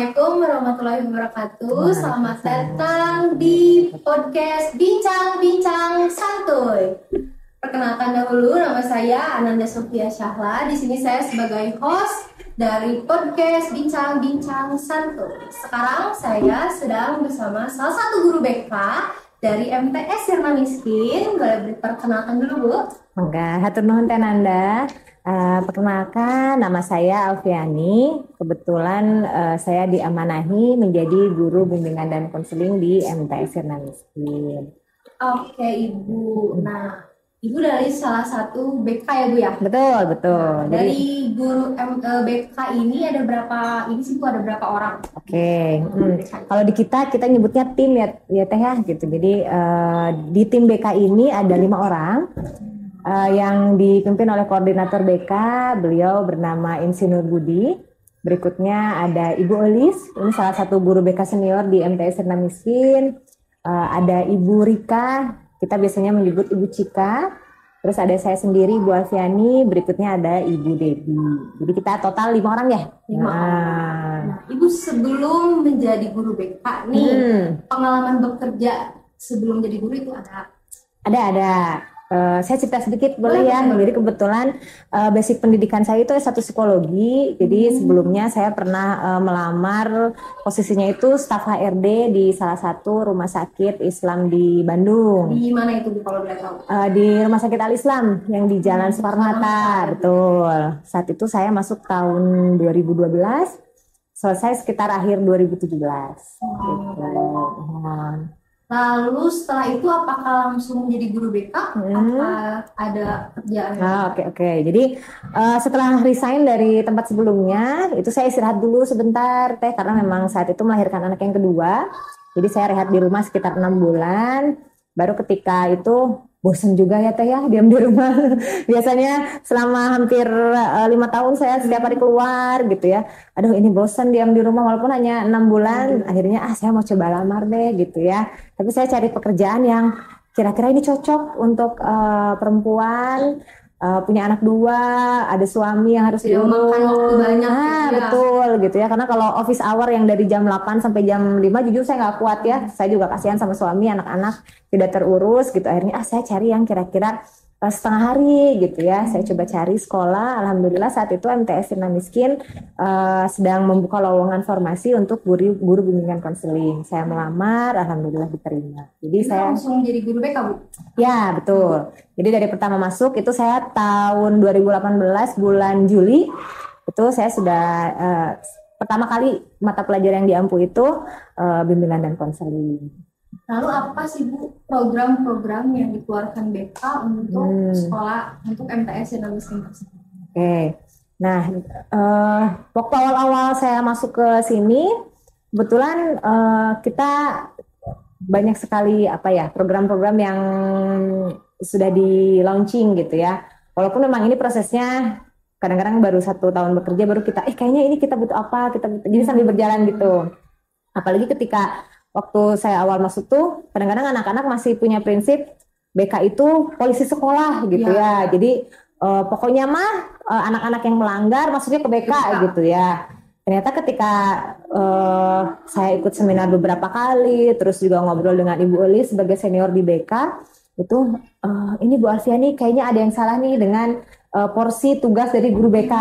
Assalamualaikum warahmatullahi wabarakatuh. Selamat datang di podcast Bincang-Bincang Santuy. Perkenalkan dahulu, nama saya Ananda Sofia Syahla. Di sini saya sebagai host dari podcast Bincang-Bincang Santuy. Sekarang saya sedang bersama salah satu guru BK dari MTS Sirna Miskin. Boleh diperkenalkan dulu, Bu? Enggak, hatur nuhun teh Nanda. Perkenalkan, nama saya Alfiani. Kebetulan saya diamanahi menjadi guru bimbingan dan konseling di MTS Sirna Miskin. Oke, Ibu. Nah, Ibu dari salah satu BK ya, Bu ya? Betul. Nah, dari guru BK ini ada berapa? Ini sih Bu, ada berapa orang? Oke. Kalau di kita nyebutnya tim ya teh ya gitu. Jadi di tim BK ini ada 5 orang. Yang dipimpin oleh koordinator BK, beliau bernama Insinyur Budi. Berikutnya ada Ibu Elis, ini salah satu guru BK senior di MTS Sirna Miskin. Ada Ibu Rika, kita biasanya menyebut Ibu Cika. Terus ada saya sendiri, Ibu Alfiani. Berikutnya ada Ibu Debi. Jadi kita total 5 orang ya. 5 orang. Nah, Ibu sebelum menjadi guru BK nih, pengalaman bekerja sebelum jadi guru itu ada? Ada. Saya cerita sedikit boleh ya. Jadi kebetulan basic pendidikan saya itu S1 psikologi. Jadi sebelumnya saya pernah melamar, posisinya itu staf HRD di salah satu rumah sakit Islam di Bandung. Di mana itu kalau boleh tahu? Di Rumah Sakit Al Islam yang di Jalan Soekarno-Hatta. Betul. Saat itu saya masuk tahun 2012, selesai sekitar akhir 2017. Gitu. Lalu setelah itu apakah langsung menjadi guru BK? Apa ada kerjaan? Oke. Jadi setelah resign dari tempat sebelumnya, itu saya istirahat dulu sebentar teh, karena memang saat itu melahirkan anak yang kedua. Jadi saya rehat di rumah sekitar 6 bulan. Baru ketika itu bosan juga ya teh ya, diam di rumah. Biasanya selama hampir 5 tahun saya setiap hari keluar gitu ya. Aduh ini bosan diam di rumah walaupun hanya 6 bulan. Akhirnya saya mau coba lamar deh gitu ya. Tapi saya cari pekerjaan yang kira-kira ini cocok untuk perempuan, punya anak 2, ada suami yang harus diurus. Makan waktu banyak betul gitu ya. Karena kalau office hour yang dari jam 8 sampai jam 5 jujur saya nggak kuat ya. Saya juga kasihan sama suami, anak-anak tidak terurus gitu. Akhirnya saya cari yang kira-kira setengah hari gitu ya. Saya coba cari sekolah. Alhamdulillah saat itu MTS Sirna Miskin sedang membuka lowongan formasi untuk guru bimbingan konseling. Saya melamar, alhamdulillah diterima. Jadi saya langsung jadi guru BK, Bu? Ya, betul. Jadi dari pertama masuk itu saya tahun 2018 bulan Juli itu saya sudah pertama kali mata pelajaran yang diampu itu bimbingan dan konseling. Lalu apa sih Bu program-program yang dikeluarkan BK untuk sekolah untuk MTS Sirna Miskin tersebut? Oke. Nah, waktu awal-awal saya masuk ke sini, kebetulan kita banyak sekali program-program yang sudah di launching gitu ya. Walaupun memang ini prosesnya kadang-kadang baru 1 tahun bekerja baru kita kayaknya ini kita butuh apa, jadi sambil berjalan gitu. Apalagi ketika waktu saya awal masuk tuh kadang-kadang anak-anak masih punya prinsip BK itu polisi sekolah gitu ya. Jadi pokoknya mah anak-anak yang melanggar masuknya ke BK gitu ya. Ternyata ketika saya ikut seminar beberapa kali, terus juga ngobrol dengan Ibu Elis sebagai senior di BK, itu ini Bu Alfiani kayaknya ada yang salah nih dengan porsi tugas dari guru BK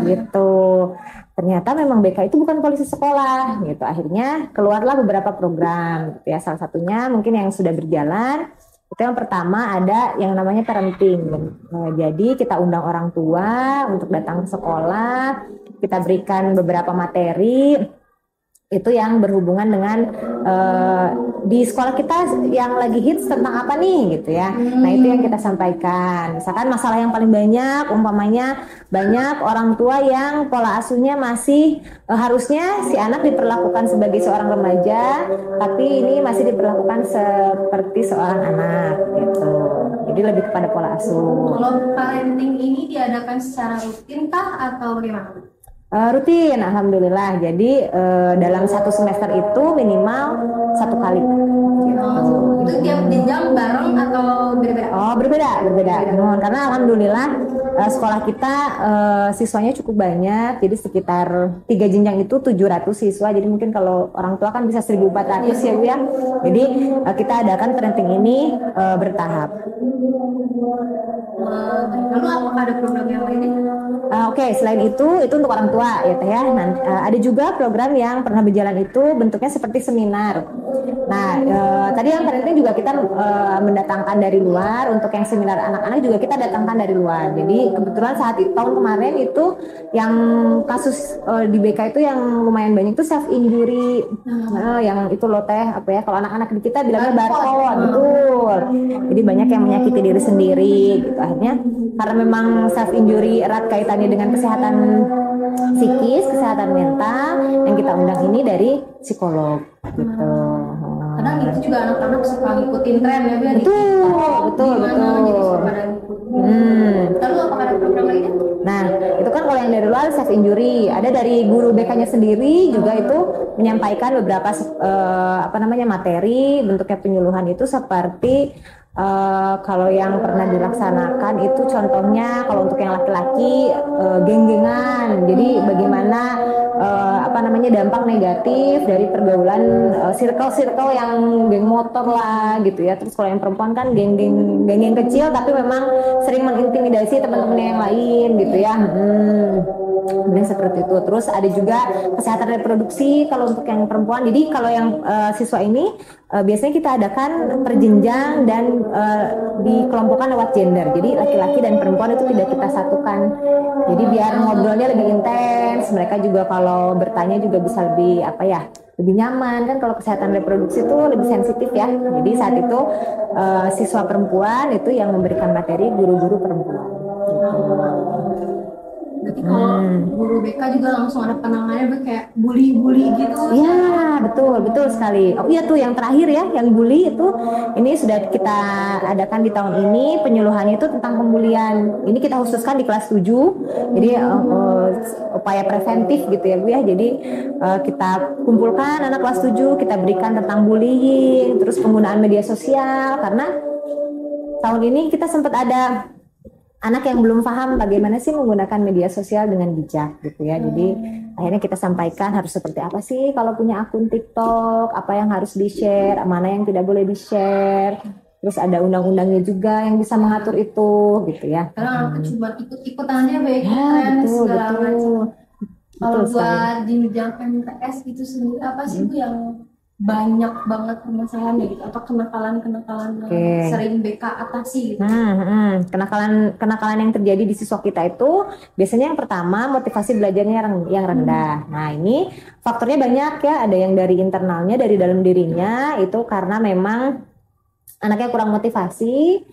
gitu. Ternyata memang BK itu bukan polisi sekolah gitu. Akhirnya keluarlah beberapa program gitu ya. Salah satunya mungkin yang sudah berjalan itu yang pertama ada yang namanya parenting. Jadi kita undang orang tua untuk datang ke sekolah, kita berikan beberapa materi itu yang berhubungan dengan di sekolah kita yang lagi hits tentang apa nih gitu ya. Nah itu yang kita sampaikan. Misalkan masalah yang paling banyak, umpamanya banyak orang tua yang pola asuhnya masih harusnya si anak diperlakukan sebagai seorang remaja, tapi ini masih diperlakukan seperti seorang anak gitu. Jadi lebih kepada pola asuh. Kalau parenting ini diadakan secara rutin kah atau bagaimana? Rutin, alhamdulillah. Jadi dalam 1 semester itu minimal 1 kali. Itu tiap jenjang bareng atau berbeda? Oh, berbeda. Karena alhamdulillah sekolah kita siswanya cukup banyak, jadi sekitar 3 jenjang itu 700 siswa. Jadi mungkin kalau orang tua kan bisa 1.400 ya Bu ya. Jadi kita adakan parenting ini bertahap. Lalu apakah ada program yang lainnya? Oke, selain itu untuk orang tua ya Teh ya. Nanti, ada juga program yang pernah berjalan itu bentuknya seperti seminar. Nah, tadi yang parenting juga kita mendatangkan dari luar. Untuk yang seminar anak-anak juga kita datangkan dari luar. Jadi kebetulan saat itu, tahun kemarin itu yang kasus di BK itu yang lumayan banyak itu self injury. Yang itu loh Teh, apa ya? Kalau anak-anak di kita bilangnya barcode, betul. Jadi banyak yang menyakiti diri sendiri gitu. Akhirnya karena memang self injury erat kaitannya dengan kesehatan psikis, kesehatan mental, yang kita undang ini dari psikolog gitu. Kadang itu juga anak-anak suka ngikutin tren ya, betul. Lalu apakah ada program lainnya? Nah, itu kan kalau yang dari luar self injury, ada dari guru BK-nya sendiri juga itu menyampaikan beberapa materi bentuknya penyuluhan itu seperti kalau yang pernah dilaksanakan itu contohnya kalau untuk yang laki-laki geng-gengan. Jadi bagaimana dampak negatif dari pergaulan circle-circle yang geng motor lah gitu ya. Terus kalau yang perempuan kan geng-geng kecil tapi memang sering mengintimidasi teman-temannya yang lain gitu ya. Kemudian seperti itu. Terus ada juga kesehatan reproduksi kalau untuk yang perempuan. Jadi kalau yang siswa ini biasanya kita adakan perjenjang dan dikelompokkan lewat gender. Jadi laki-laki dan perempuan itu tidak kita satukan. Jadi biar ngobrolnya lebih intens. Mereka juga kalau bertanya juga bisa lebih lebih nyaman kan. Kalau kesehatan reproduksi itu lebih sensitif ya. Jadi saat itu siswa perempuan itu yang memberikan materi guru-guru perempuan. Berarti kalau guru BK juga langsung ada penanganannya kayak bully gitu. Iya, betul sekali. Oh iya tuh yang terakhir ya, yang bully itu ini sudah kita adakan di tahun ini, penyuluhannya itu tentang pembulian. Ini kita khususkan di kelas 7. Jadi upaya preventif gitu ya Bu ya. Jadi kita kumpulkan anak kelas 7, kita berikan tentang bullying, terus penggunaan media sosial karena tahun ini kita sempat ada anak yang belum paham bagaimana sih menggunakan media sosial dengan bijak gitu ya. Jadi akhirnya kita sampaikan harus seperti apa sih kalau punya akun TikTok, apa yang harus di-share, mana yang tidak boleh di-share. Terus ada undang-undangnya juga yang bisa mengatur itu gitu ya. Karena anak cuma ikut-ikutan aja baik tren segala macam. Kalau buat jenjang MTS itu sendiri apa sih itu yang banyak banget permasalahannya gitu, atau kenakalan yang sering BK atasi gitu. Kenakalan yang terjadi di siswa kita itu biasanya yang pertama motivasi belajarnya yang rendah. Nah ini faktornya banyak ya, ada yang dari internalnya, dari dalam dirinya itu karena memang anaknya kurang motivasi,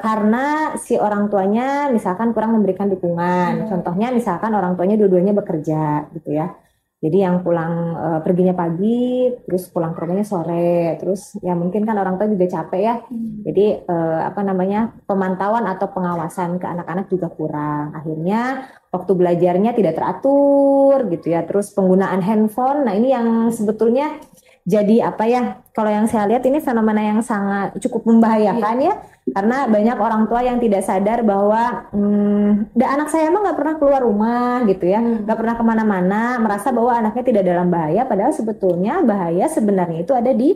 karena si orang tuanya misalkan kurang memberikan dukungan. Contohnya misalkan orang tuanya dua-duanya bekerja gitu ya. Jadi yang pulang perginya pagi, terus pulang ke rumahnya sore, terus ya mungkin kan orang tua juga capek ya. Jadi pemantauan atau pengawasan ke anak-anak juga kurang. Akhirnya waktu belajarnya tidak teratur gitu ya. Terus penggunaan handphone, nah ini yang sebetulnya jadi kalau yang saya lihat ini fenomena yang sangat cukup membahayakan ya, karena banyak orang tua yang tidak sadar bahwa anak saya emang nggak pernah keluar rumah gitu ya, nggak pernah kemana-mana, merasa bahwa anaknya tidak dalam bahaya, padahal sebetulnya bahaya sebenarnya itu ada di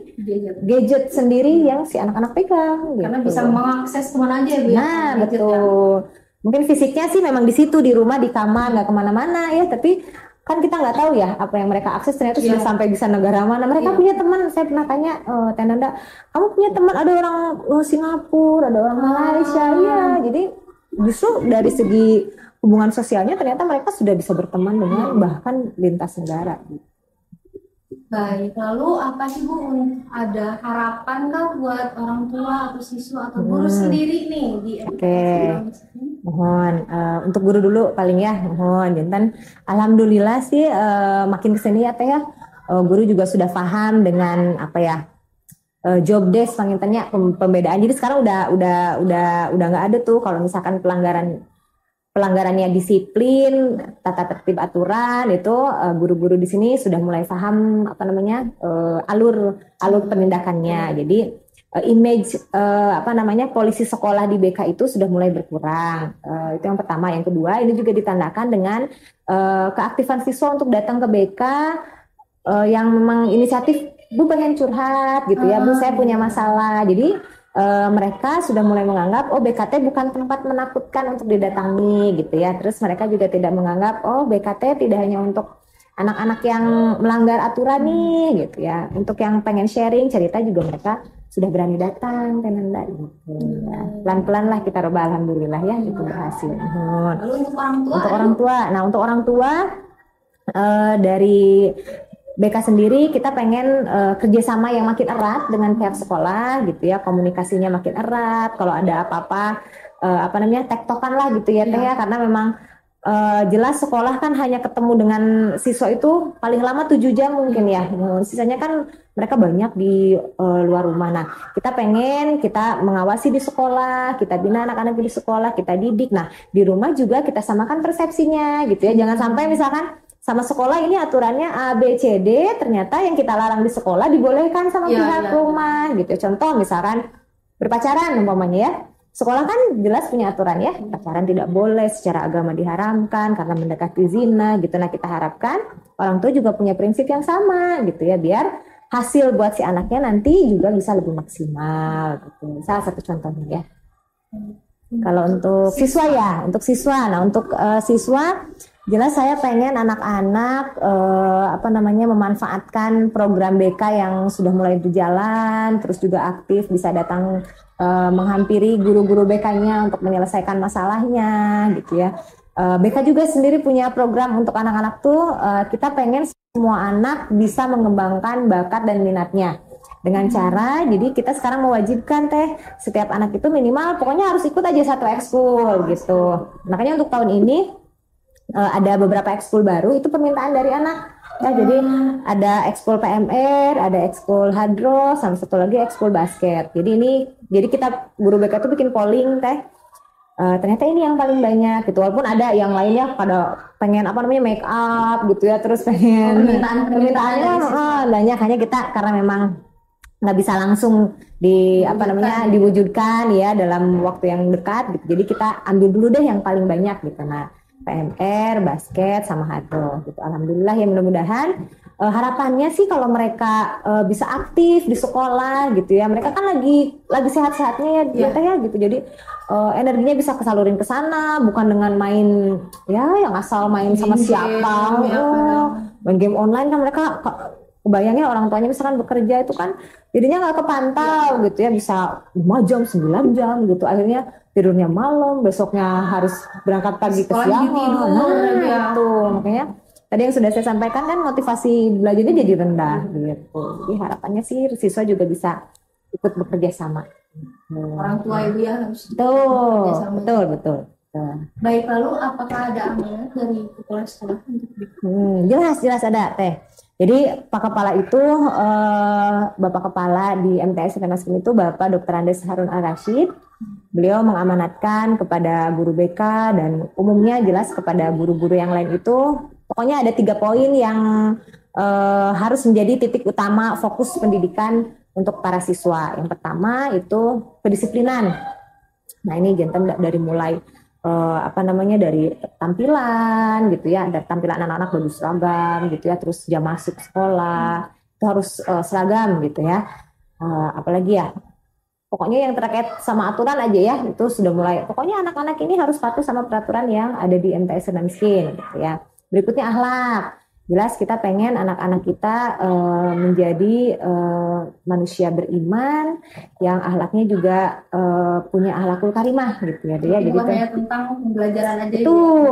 gadget sendiri yang si anak-anak pegang gitu. Karena bisa mengakses kemana aja ya. Nah betul, mungkin fisiknya sih memang di situ, di rumah, di kamar, nggak kemana-mana ya, tapi kan kita nggak tahu ya apa yang mereka akses ternyata sudah sampai bisa negara mana. Mereka punya teman, saya pernah tanya Tenanda, kamu punya teman ada orang Singapura, ada orang Malaysia ya. Jadi justru dari segi hubungan sosialnya ternyata mereka sudah bisa berteman dengan bahkan lintas negara. Baik, lalu apa sih Bu, ada harapan kah buat orang tua atau siswa atau guru sendiri nih di Mohon untuk guru dulu paling ya, mohon jantan. Alhamdulillah sih makin kesini ya Teh ya, guru juga sudah paham dengan job desk pangintannya pembedaan. Jadi sekarang udah nggak ada tuh kalau misalkan pelanggarannya disiplin, tata tertib aturan itu guru-guru di sini sudah mulai paham alur penindakannya. Jadi image polisi sekolah di BK itu sudah mulai berkurang. Itu yang pertama. Yang kedua, ini juga ditandakan dengan keaktifan siswa untuk datang ke BK yang memang inisiatif, Bu pengen curhat gitu ya, Bu saya punya masalah. Jadi mereka sudah mulai menganggap BKT bukan tempat menakutkan untuk didatangi gitu ya. Terus mereka juga tidak menganggap BKT tidak hanya untuk anak-anak yang melanggar aturan nih gitu ya. Untuk yang pengen sharing cerita juga mereka sudah berani datang Tenanda gitu ya. Pelan-pelan lah kita coba, alhamdulillah ya itu berhasil. Lalu untuk orang tua, nah untuk orang tua dari BK sendiri kita pengen kerjasama yang makin erat dengan pihak sekolah gitu ya, komunikasinya makin erat. Kalau ada apa-apa tektokan lah gitu ya Teh ya, karena memang jelas sekolah kan hanya ketemu dengan siswa itu paling lama 7 jam mungkin ya. Sisanya kan mereka banyak di luar rumah. Nah, kita pengen kita mengawasi di sekolah, kita bina anak-anak di sekolah, kita didik. Nah, di rumah juga kita samakan persepsinya gitu ya. Jangan sampai misalkan sama sekolah ini aturannya A, B, C, D, ternyata yang kita larang di sekolah dibolehkan sama pihak rumah gitu. Contoh misalkan berpacaran umpamanya ya. Sekolah kan jelas punya aturan ya, pacaran tidak boleh, secara agama diharamkan karena mendekati zina gitu. Nah, kita harapkan orang tua juga punya prinsip yang sama gitu ya, biar hasil buat si anaknya nanti juga bisa lebih maksimal gitu. Salah satu contohnya ya. Kalau untuk siswa ya, nah untuk siswa jelas saya pengen anak-anak memanfaatkan program BK yang sudah mulai berjalan, terus juga aktif bisa datang menghampiri guru-guru BK-nya untuk menyelesaikan masalahnya gitu ya. BK juga sendiri punya program untuk anak-anak tuh, kita pengen semua anak bisa mengembangkan bakat dan minatnya. Dengan cara, jadi kita sekarang mewajibkan Teh, setiap anak itu minimal pokoknya harus ikut aja satu ekskul gitu. Makanya untuk tahun ini ada beberapa ekskul baru, itu permintaan dari anak. Ya, jadi ada ekskul PMR, ada ekskul Hadro, sama satu lagi ekskul basket. Jadi kita guru BK itu bikin polling Teh. Ternyata ini yang paling banyak gitu. Walaupun ada yang lainnya pada pengen make up gitu ya, terus pengen permintaannya banyak, hanya kita karena memang nggak bisa langsung diwujudkan ya dalam waktu yang dekat gitu. Jadi kita ambil dulu deh yang paling banyak gitu. Nah, PMR, basket, sama hadroh gitu. Alhamdulillah ya, mudah-mudahan harapannya sih kalau mereka bisa aktif di sekolah gitu ya. Mereka kan lagi sehat-sehatnya ya gitu. Jadi energinya bisa kesalurin ke sana, bukan dengan main yang asal main sama siapa. Main game online kan mereka kebayangnya orang tuanya misalkan bekerja itu kan jadinya nggak kepantau gitu ya, bisa 5 jam, 9 jam gitu. Akhirnya tidurnya malam, besoknya harus berangkat pagi ke siang. Gitu. Makanya tadi yang sudah saya sampaikan kan motivasi belajarnya jadi rendah gitu. Jadi harapannya sih siswa juga bisa ikut bekerja sama. Orang tua ibu ya harus betul. Baik, lalu apakah ada amanat dari kepala sekolah untuk jelas ada Teh. Jadi Pak Kepala itu Bapak Kepala di MTS Sukarno itu Bapak Dr. Andes Harun Al-Rashid. Beliau mengamanatkan kepada guru BK dan umumnya jelas kepada guru-guru yang lain itu, pokoknya ada 3 poin yang harus menjadi titik utama fokus pendidikan untuk para siswa. Yang pertama itu kedisiplinan. Nah, ini jantan dari mulai dari tampilan gitu ya, ada tampilan anak-anak baju seragam gitu ya, terus jam masuk sekolah itu harus seragam gitu ya, apalagi ya pokoknya yang terkait sama aturan aja ya, itu sudah mulai pokoknya anak-anak ini harus patuh sama peraturan yang ada di MTS Sukarno gitu ya. Berikutnya akhlak. Jelas kita pengen anak-anak kita menjadi manusia beriman yang akhlaknya juga punya akhlakul karimah gitu ya. Jadi tentang pembelajaran aja.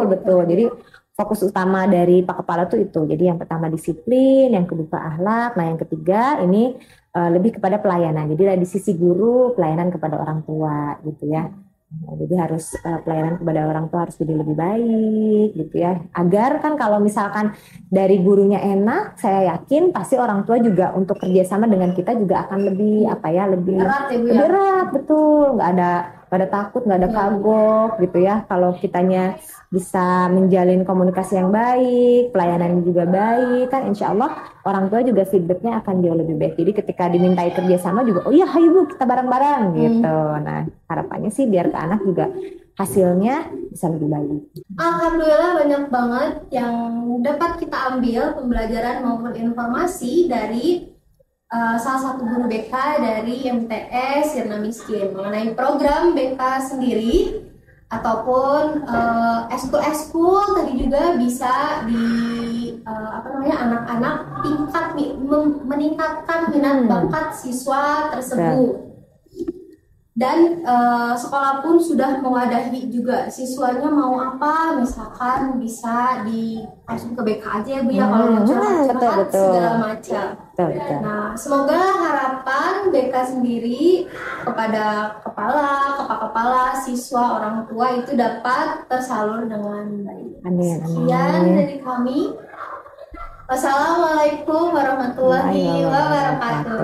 Betul. Jadi fokus utama dari Pak Kepala itu. Jadi yang pertama disiplin, yang kedua akhlak, nah yang ketiga ini lebih kepada pelayanan. Jadi dari sisi guru pelayanan kepada orang tua gitu ya. Nah, jadi harus pelayanan kepada orang tua harus jadi lebih baik gitu ya, agar kan kalau misalkan dari gurunya enak, saya yakin pasti orang tua juga untuk kerjasama dengan kita juga akan lebih lebih erat, betul, nggak ada pada takut, nggak ada kagok gitu ya. Kalau kitanya bisa menjalin komunikasi yang baik, pelayanan juga baik, kan insya Allah orang tua juga feedbacknya akan jauh lebih baik. Jadi ketika dimintai kerjasama juga, oh iya hayu Bu kita bareng-bareng gitu. Nah harapannya sih biar ke anak juga hasilnya bisa lebih baik. Alhamdulillah banyak banget yang dapat kita ambil pembelajaran maupun informasi dari salah satu guru BK dari MTS Sirna Miskin mengenai program BK sendiri ataupun eskul tadi juga bisa di anak-anak tingkat meningkatkan minat bakat siswa tersebut. Dan sekolah pun sudah mewadahi juga siswanya mau apa, misalkan bisa langsung ke BK aja ya Bu ya, kalau mau curhat segala macam. Nah semoga harapan BK sendiri kepada kepala siswa, orang tua itu dapat tersalur dengan baik. Amin. Sekian dari kami. Wassalamualaikum warahmatullahi wabarakatuh.